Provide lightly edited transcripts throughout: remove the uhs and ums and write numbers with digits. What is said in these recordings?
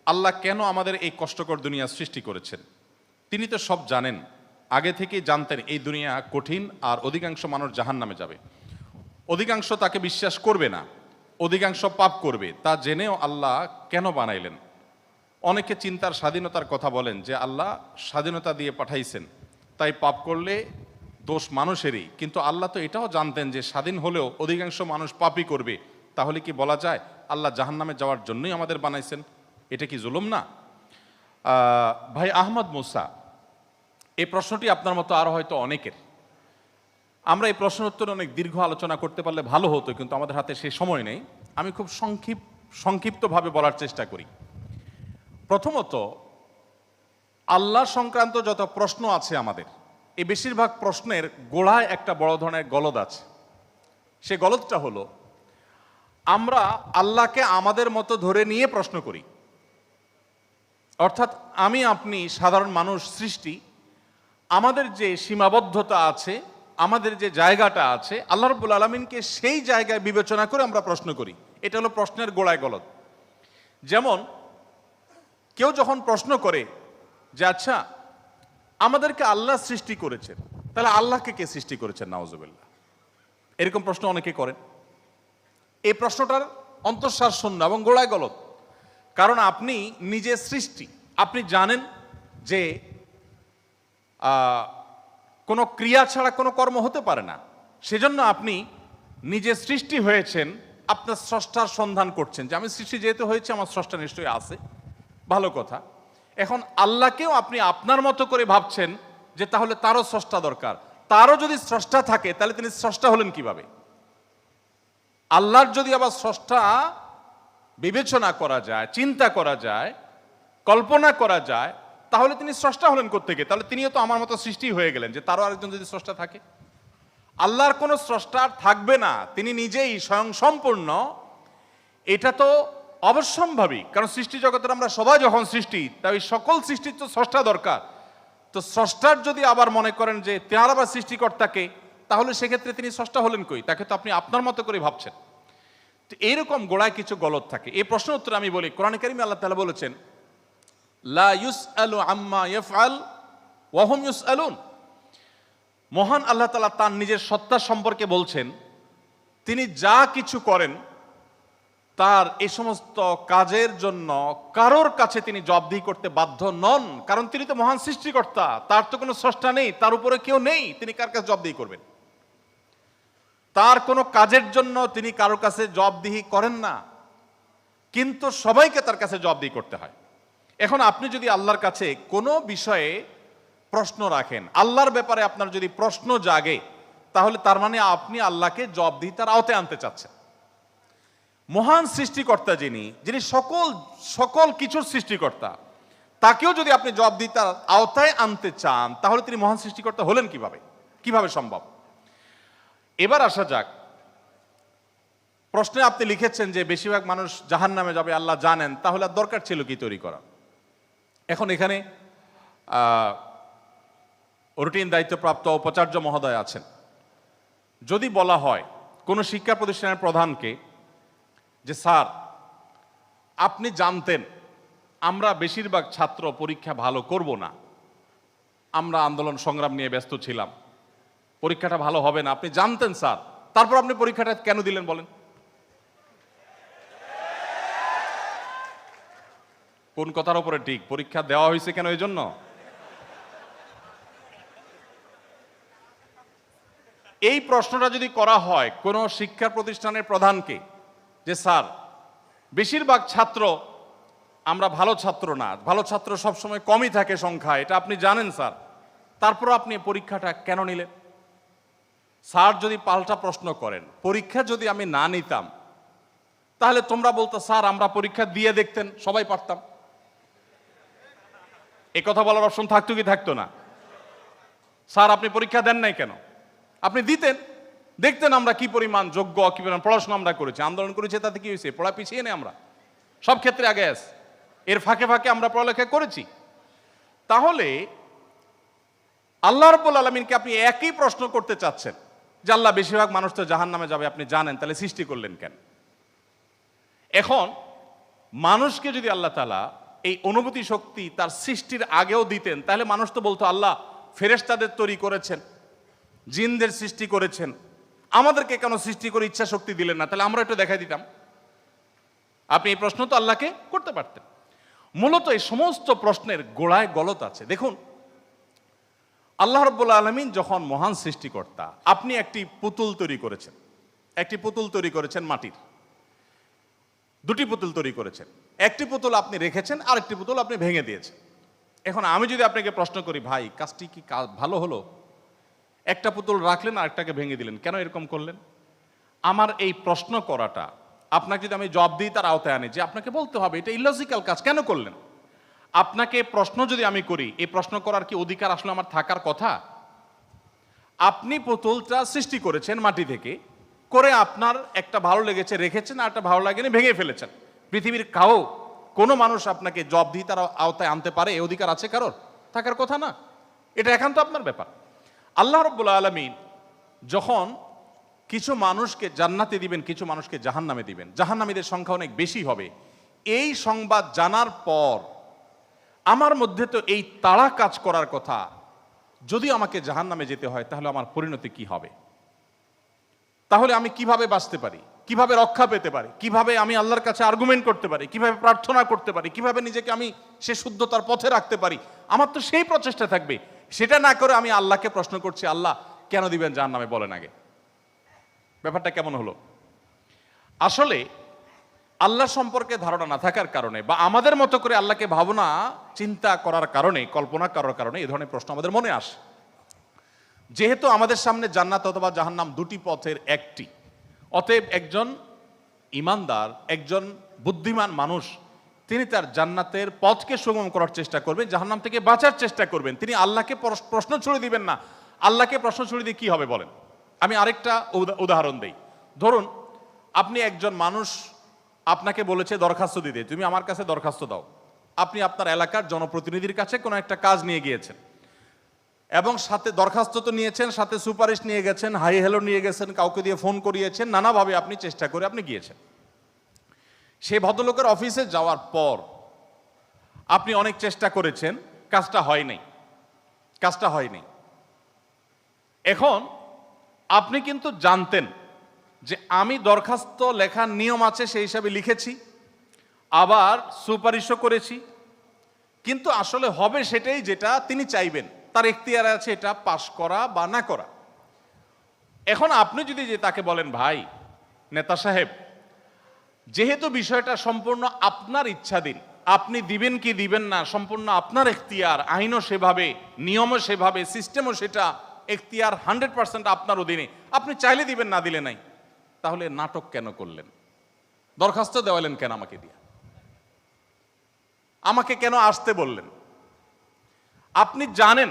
আল্লাহ কেন আমাদের এই কষ্টকর দুনিয়া সৃষ্টি করেছেন? তিনি তো সব জানেন, আগে থেকেই জানতেন এই দুনিয়া কঠিন আর অধিকাংশ মানুষ জাহান্নামে যাবে, অধিকাংশ তাকে বিশ্বাস করবে না, অধিকাংশ পাপ করবে। তা জেনেও আল্লাহ কেন বানাইলেন? অনেকে চিন্তার স্বাধীনতার কথা বলেন যে আল্লাহ স্বাধীনতা দিয়ে পাঠাইছেন, তাই পাপ করলে দোষ মানুষেরই। কিন্তু আল্লাহ তো এটাও জানতেন যে স্বাধীন হলেও অধিকাংশ মানুষ পাপই করবে। তাহলে কি বলা যায় আল্লাহ জাহান্নামে যাওয়ার জন্যই আমাদের বানাইছেন? এটা কি জুলুম না? ভাই আহমদ মুসা, এই প্রশ্নটি আপনার মতো আরো হয়তো অনেকের। আমরা এই প্রশ্নের উত্তরে অনেক দীর্ঘ আলোচনা করতে পারলে ভালো হতো, কিন্তু আমাদের হাতে সেই সময় নেই। আমি খুব সংক্ষিপ্তভাবে বলার চেষ্টা করি। প্রথমত, আল্লাহ সংক্রান্ত যত প্রশ্ন আছে আমাদের, এই বেশিরভাগ প্রশ্নের গোড়ায় একটা বড় ধরনের গলদ আছে। সে গলদটা হলো, আমরা আল্লাহকে আমাদের মতো ধরে নিয়ে প্রশ্ন করি। অর্থাৎ আমি আপনি সাধারণ মানুষ সৃষ্টি, আমাদের যে সীমাবদ্ধতা আছে, আমাদের যে জায়গাটা আছে, আল্লাহ রাব্বুল আলামিনকে সেই জায়গায় বিবেচনা করে আমরা প্রশ্ন করি। এটা হলো প্রশ্নের গোড়ায় গলদ। যেমন কেউ যখন প্রশ্ন করে যে আচ্ছা, আমাদেরকে আল্লাহ সৃষ্টি করেছেন, তাহলে আল্লাহকে কে সৃষ্টি করেছেন? নাউজুবিল্লাহ, এরকম প্রশ্ন অনেকে করেন। এই প্রশ্নটার অন্তঃসার শূন্য এবং গোড়ায় গলদ। কারণ আপনি নিজে সৃষ্টি, আপনি জানেন যে কোনো ক্রিয়া ছাড়া কোনো কর্ম হতে পারে না। সেজন্য আপনি নিজে সৃষ্টি হয়েছেন, আপনার স্রষ্টার সন্ধান করছেন যে আমি সৃষ্টি যেহেতু হয়েছে, আমার স্রষ্টা নিশ্চয়ই আছে। ভালো কথা। এখন আল্লাহকেও আপনি আপনার মতো করে ভাবছেন যে তাহলে তারও স্রষ্টা দরকার। তারও যদি স্রষ্টা থাকে তাহলে তিনি স্রষ্টা হলেন কিভাবে? আল্লাহর যদি আবার স্রষ্টা বিবেচনা করা যায়, চিন্তা করা যায়, কল্পনা করা যায়, তাহলে তিনি স্রষ্টা হলেন কোত্থেকে? তাহলে তিনিও তো আমার মতো সৃষ্টি হয়ে গেলেন, যে তারও আরেকজন যদি স্রষ্টা থাকে। আল্লাহর কোনো স্রষ্টা থাকবে না, তিনি নিজেই স্বয়ং সম্পূর্ণ। এটা তো অবশ্যম্ভাবী, কারণ সৃষ্টি জগতের আমরা সবাই যখন সৃষ্টি, তাই সকল সৃষ্টির তো স্রষ্টা দরকার। তো স্রষ্টার যদি আবার মনে করেন যে তার আবার সৃষ্টিকর্তাকে, তাহলে সেক্ষেত্রে তিনি স্রষ্টা হলেন কই? তাকে তো আপনি আপনার মতো করে ভাবছেন। তো এইরকম গোড়ায় কিছু গলদ থাকে। এই প্রশ্নের উত্তরে আমি বলি, কোরআনে কারিমে আল্লাহ তাআলা বলেছেন, লা ইউসআলু আম্মা ইয়াফআল ওয়া হুম ইউসআলুন। মহান আল্লাহ তাআলা তার নিজের সত্তা সম্পর্কে বলছেন, তিনি যা কিছু করেন তার এই সমস্ত কাজের জন্য কারোর কাছে তিনি জবাবদিহি করতে বাধ্য নন। কারণ তিনি তো মহান সৃষ্টিকর্তা, তার তো কোনো স্রষ্টা নেই, তার উপরে কেউ নেই, তিনি কার কাছে জবাবদিহি করবেন? তার কোনো কাজের জন্য তিনি কারোর কাছে জবাবদিহি করেন না, কিন্তু সবাইকে তার কাছে জবাবদিহি করতে হয়। এখন আপনি যদি আল্লাহর কাছে কোনো বিষয়ে প্রশ্ন রাখেন, আল্লাহর ব্যাপারে আপনার যদি প্রশ্ন জাগে, তাহলে তার মানে আপনি আল্লাহকে জবাবদিহিতার আওতায় আনতে চাচ্ছেন। মহান সৃষ্টিকর্তা যিনি সকল কিছুর সৃষ্টিকর্তা, তাকেও যদি আপনি জবাবদিহিতার আওতায় আনতে চান, তাহলে তিনি মহান সৃষ্টিকর্তা হলেন কিভাবে সম্ভব? এবার আসা যাক, প্রশ্নে আপনি লিখেছেন যে বেশিরভাগ মানুষ জাহান্নামে যাবে আল্লাহ জানেন, তাহলে আর দরকার ছিল কি তৈরি করা? এখন এখানে রুটিন দায়িত্বপ্রাপ্ত উপাচার্য মহোদয় আছেন। যদি বলা হয় কোনো শিক্ষা প্রতিষ্ঠানের প্রধানকে যে স্যার, আপনি জানতেন আমরা বেশিরভাগ ছাত্র পরীক্ষা ভালো করব না, আমরা আন্দোলন সংগ্রাম নিয়ে ব্যস্ত ছিলাম, পরীক্ষাটা ভালো হবে না, আপনি জানতেন স্যার, তারপর আপনি পরীক্ষাটা কেন দিলেন বলেন? কোন কথার উপরে ঠিক? পরীক্ষা দেওয়া হয়েছে কেন এই জন্য? এই প্রশ্নটা যদি করা হয় কোন শিক্ষা প্রতিষ্ঠানের প্রধানকে যে স্যার, বেশিরভাগ ছাত্র আমরা ভালো ছাত্র না, ভালো ছাত্র সবসময় কমই থাকে সংখ্যা, এটা আপনি জানেন স্যার, তারপর আপনি পরীক্ষাটা কেন নিলেন? স্যার যদি পাল্টা প্রশ্ন করেন, পরীক্ষা যদি আমি না নিতাম, তাহলে তোমরা বলতো স্যার আমরা পরীক্ষা দিয়ে দেখতেন, সবাই পারতাম। এ কথা বলার অপশন থাকতো কি থাকতো না? স্যার আপনি পরীক্ষা দেন নাই কেন? আপনি দিতেন, দেখতেন আমরা কি পরিমাণ যোগ্য, কি পরিমাণ পড়াশোনা আমরা করেছি, আন্দোলন করেছি, তাতে কি হয়েছে? পড়া পিছিয়ে নেই আমরা, সব ক্ষেত্রে আগে আছি, এর ফাঁকে ফাঁকে আমরা পড়ালেখা করেছি। তাহলে আল্লাহ রাব্বুল আলামিনকে আপনি একই প্রশ্ন করতে চাচ্ছেন যে আল্লাহ বেশিরভাগ মানুষ তো জাহান্নামে যাবে, আপনি জানেন, তাহলে সৃষ্টি করলেন কেন? এখন মানুষকে যদি আল্লাহ তাআলা এই অনুভূতি শক্তি তার সৃষ্টির আগেও দিতেন, তাহলে মানুষ তো বলতো আল্লাহ ফেরেশতাদের তৈরি করেছেন, জিনদের সৃষ্টি করেছেন, আমাদেরকে কেন সৃষ্টি করে ইচ্ছা শক্তি দিলেন না? তাহলে আমরা একটু দেখাই দিতাম। আপনি এই প্রশ্ন তো আল্লাহকে করতে পারতেন। মূলত এই সমস্ত প্রশ্নের গোড়ায় গলত আছে। দেখুন, আল্লাহ রাব্বুল আলামিন যখন মহান সৃষ্টিকর্তা, আপনি একটি পুতুল তৈরি করেছেন, একটি পুতুল তৈরি করেছেন মাটির, দুটি পুতুল তৈরি করেছেন। একটি পুতুল আপনি রেখেছেন, আর একটি পুতুল আপনি ভেঙে দিয়েছেন। এখন আমি যদি আপনাকে প্রশ্ন করি, ভাই কাজটি কি ভালো হলো? একটা পুতুল রাখলেন আর একটাকে ভেঙে দিলেন, কেন এরকম করলেন? আমার এই প্রশ্ন করাটা আপনাকে যদি আমি জবাব দিই তার আওতায় আনি, যে আপনাকে বলতে হবে এটা ইলজিক্যাল কাজ, কেন করলেন? আপনাকে প্রশ্ন যদি আমি করি, এই প্রশ্ন করার কি অধিকার আসলে আমার থাকার কথা? আপনি পুতুলটা সৃষ্টি করেছেন মাটি থেকে, করে আপনার একটা ভালো লেগেছে রেখেছেন, আর একটা ভালো লাগেনি ভেঙে ফেলেছেন। পৃথিবীর কোনো মানুষ আপনাকে জবাব দিয়ে তার আওতায় আনতে পারে? এই অধিকার আছে কারোর? থাকার কথা না। এটা একান্ত আপনার ব্যাপার। আল্লাহ রাব্বুল আলামিন যখন কিছু মানুষকে জান্নাতে দিবেন, কিছু মানুষকে জাহান্নামে দিবেন, জাহান্নামীদের সংখ্যা অনেক বেশি হবে, এই সংবাদ জানার পর আমার মধ্যে তো এই তাড়া কাজ করার কথা, যদি আমাকে জাহান্নামে যেতে হয় তাহলে আমার পরিণতি কি হবে? তাহলে আমি কিভাবে বাঁচতে পারি, কিভাবে রক্ষা পেতে পারি, কিভাবে আমি আল্লাহর কাছে আর্গুমেন্ট করতে পারি, কিভাবে প্রার্থনা করতে পারি, কিভাবে নিজেকে আমি সে শুদ্ধতার পথে রাখতে পারি? আমার তো সেই প্রচেষ্টা থাকবে। সেটা না করে আমি আল্লাহকে প্রশ্ন করছি, আল্লাহ কেন দিবেন জাহান্নামে, বলেন আগে। ব্যাপারটা কেমন হলো? আসলে আল্লাহ সম্পর্কে ধারণা না থাকার কারণে, বা আমাদের মতো করে আল্লাহকে ভাবনা চিন্তা করার কারণে, কল্পনা করার কারণে এই ধরনের প্রশ্ন আমাদের মনে আসে। যেহেতু আমাদের সামনে জান্নাত অথবা জাহান্নাম দুটি পথের একটি, অতএব একজন ইমানদার, একজন বুদ্ধিমান মানুষ, তিনি তার জান্নাতের পথকে সুগম করার চেষ্টা করবেন, জাহান্নাম থেকে বাঁচার চেষ্টা করবেন। তিনি আল্লাহকে প্রশ্ন ছুড়ে দিবেন না। আল্লাহকে প্রশ্ন ছুড়ে দিয়ে কি হবে বলেন? আমি আরেকটা উদাহরণ দেই। ধরুন, আপনি একজন মানুষ, আপনাকে বলেছে দরখাস্ত দিতে, তুমি আমার কাছে দরখাস্ত দাও। আপনি আপনার এলাকার জনপ্রতিনিধির কাছে কোনো একটা কাজ নিয়ে গিয়েছেন, এবং সাথে দরখাস্ত তো নিয়েছেন, সাথে সুপারিশ নিয়ে গেছেন, হাই হ্যালো নিয়ে গেছেন, কাউকে দিয়ে ফোন করিয়েছেন, নানাভাবে আপনি চেষ্টা করে আপনি গিয়েছেন। সেই ভদ্রলোকের অফিসে যাওয়ার পর আপনি অনেক চেষ্টা করেছেন, কাজটা হয়নি। এখন আপনি কিন্তু জানতেন যে আমি দরখাস্ত লেখার নিয়ম আছে সেই হিসাবে লিখেছি, আবার সুপারিশও করেছি, কিন্তু আসলে হবে সেটাই যেটা তিনি চাইবেন, তার এখতিয়ার আছে এটা পাশ করা বা না করা। এখন আপনি যদি যে তাকে বলেন, ভাই নেতা সাহেব, যেহেতু বিষয়টা সম্পূর্ণ আপনার ইচ্ছাধীন, আপনি দিবেন কি দিবেন না সম্পূর্ণ আপনার এখতিয়ার, আইনও সেভাবে, নিয়মও সেভাবে, সিস্টেমও সেটা, এখতিয়ার 100% আপনার অধীনে, আপনি চাইলে দিবেন, না দিলে নাই, তাহলে নাটক কেন করলেন? দরখাস্ত দেওয়ালেন কেন আমাকে দিয়ে? আমাকে কেন আসতে বললেন? আপনি জানেন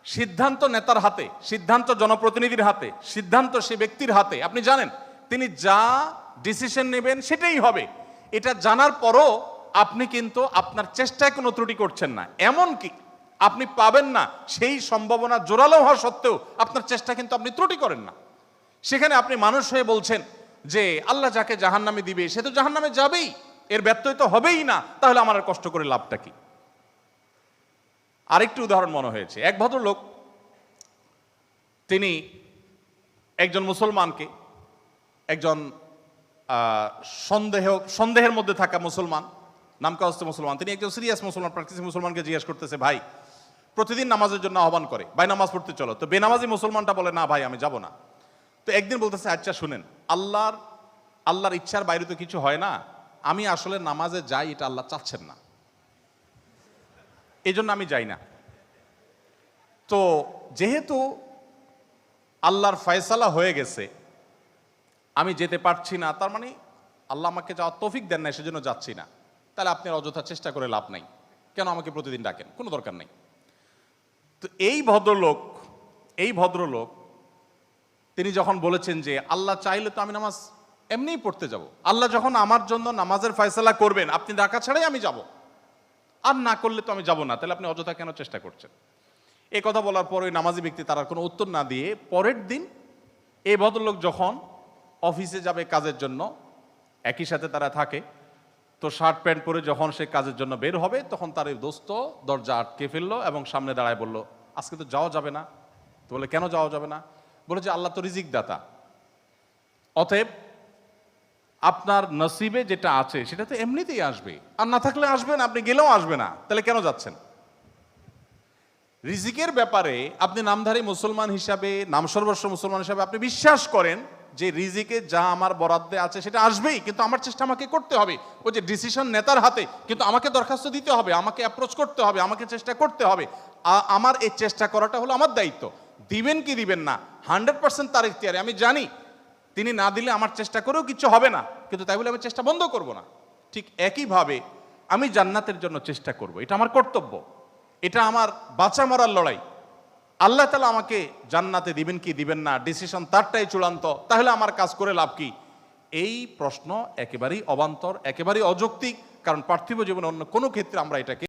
সিদ্ধান্ত নেতার হাতে, সিদ্ধান্ত জনপ্রতিনিধির হাতে, সিদ্ধান্ত সে ব্যক্তির হাতে। আপনি জানেন তিনি যা ডিসিশন নেবেন সেটাই হবে। এটা জানার পরও আপনি কিন্তু আপনার চেষ্টায় কোনো ত্রুটি করছেন না, এমনকি আপনি পাবেন না সেই সম্ভাবনা জোরালো হওয়া সত্ত্বেও আপনার চেষ্টা কিন্তু আপনি ত্রুটি করেন না। সেখানে আপনি মানুষ হয়ে বলছেন যে আল্লাহ যাকে জাহান্নামে দিবে সে তো জাহান্নামে যাবেই, এর ব্যত্যয় তো হবেই না, তাহলে আমার আর কষ্ট করে লাভটা কি? আরেকটি উদাহরণ মনে হয়েছে। এক ভদ্রলোক, তিনি একজন মুসলমানকে, একজন সন্দেহের মধ্যে থাকা মুসলমান, নামকাওস্ত মুসলমান, তিনি একজন সিরিয়াস মুসলমান, প্র্যাকটিসিং মুসলমানকে জিজ্ঞেস করতেছে, ভাই প্রতিদিন নামাজের জন্য আহ্বান করে, ভাই নামাজ পড়তে চলো। তো বেনামাজি মুসলমানটা বলে, না ভাই আমি যাব না। তো একদিন বলতেছে, আচ্ছা শুনেন, আল্লাহর ইচ্ছার বাইরে তো কিছু হয় না, আমি আসলে নামাজে যাই, এটা আল্লাহ চাচ্ছেন না, এই জন্য আমি যাই না। তো যেহেতু আল্লাহর ফয়সালা হয়ে গেছে, আমি যেতে পারছি না, তার মানে আল্লাহ আমাকে যাওয়ার তৌফিক দেন না, সেজন্য যাচ্ছি না। তাহলে আপনি অযথা চেষ্টা করে লাভ নাই, কেন আমাকে প্রতিদিন ডাকেন, কোনো দরকার নেই। তো এই ভদ্রলোক তিনি যখন বলেছেন যে আল্লাহ চাইলে তো আমি নামাজ এমনিই পড়তে যাব, আল্লাহ যখন আমার জন্য নামাজের ফয়সালা করবেন, আপনি ডাকা ছাড়াই আমি যাব, আর না করলে তো আমি যাব না, তাহলে আপনি অযথা কেন চেষ্টা করছেন? এই কথা বলার পর ওই নামাজি ব্যক্তি তার আর কোনো উত্তর না দিয়ে পরের দিন এই ভদ্রলোক যখন অফিসে যাবে কাজের জন্য, একই সাথে তারা থাকে, তো শার্ট প্যান্ট পরে যখন সে কাজের জন্য বের হবে, তখন তার এই দোস্ত দরজা আটকে ফেললো এবং সামনে দাঁড়ায় বলল, আজকে তো যাওয়া যাবে না। তো বলে, কেন যাওয়া যাবে না? বলে যে আল্লাহ তো রিজিক দাতা, অতএব আপনার নসিবে যেটা আছে সেটা তো এমনিতেই আসবে, আর না থাকলে আসবে না, আপনি গেলেও আসবে না, তাহলে কেন যাচ্ছেন? রিজিকের ব্যাপারে আপনি নামধারী মুসলমান হিসাবে, নামসর্বস্ব মুসলমান হিসাবে আপনি বিশ্বাস করেন যে রিজিকে যা আমার বরাদ্দে আছে সেটা আসবেই, কিন্তু আমার চেষ্টা আমাকে করতে হবে। ওই যে ডিসিশন নেতার হাতে, কিন্তু আমাকে দরখাস্ত দিতে হবে, আমাকে অ্যাপ্রোচ করতে হবে, আমাকে চেষ্টা করতে হবে। আমার এই চেষ্টা করাটা হলো আমার দায়িত্ব। দিবেন কি দিবেন না 100% তার ইখতিয়ারে। আমি জানি তিনি না দিলে আমার চেষ্টা করেও কিছু হবে না, কিন্তু তাই বলে আমি চেষ্টা বন্ধ করব না। ঠিক একইভাবে আমি জান্নাতের জন্য চেষ্টা করব, এটা আমার কর্তব্য, এটা আমার বাঁচা মরার লড়াই। আল্লাহ তাআলা আমাকে জান্নাতে দিবেন কি দিবেন না ডিসিশন তারটাই চূড়ান্ত, তাহলে আমার কাজ করে লাভ কি? এই প্রশ্ন একেবারেই অবান্তর, একেবারেই অযৌক্তিক, কারণ পার্থিব জীবনে অন্য কোনো ক্ষেত্রে আমরা এটাকে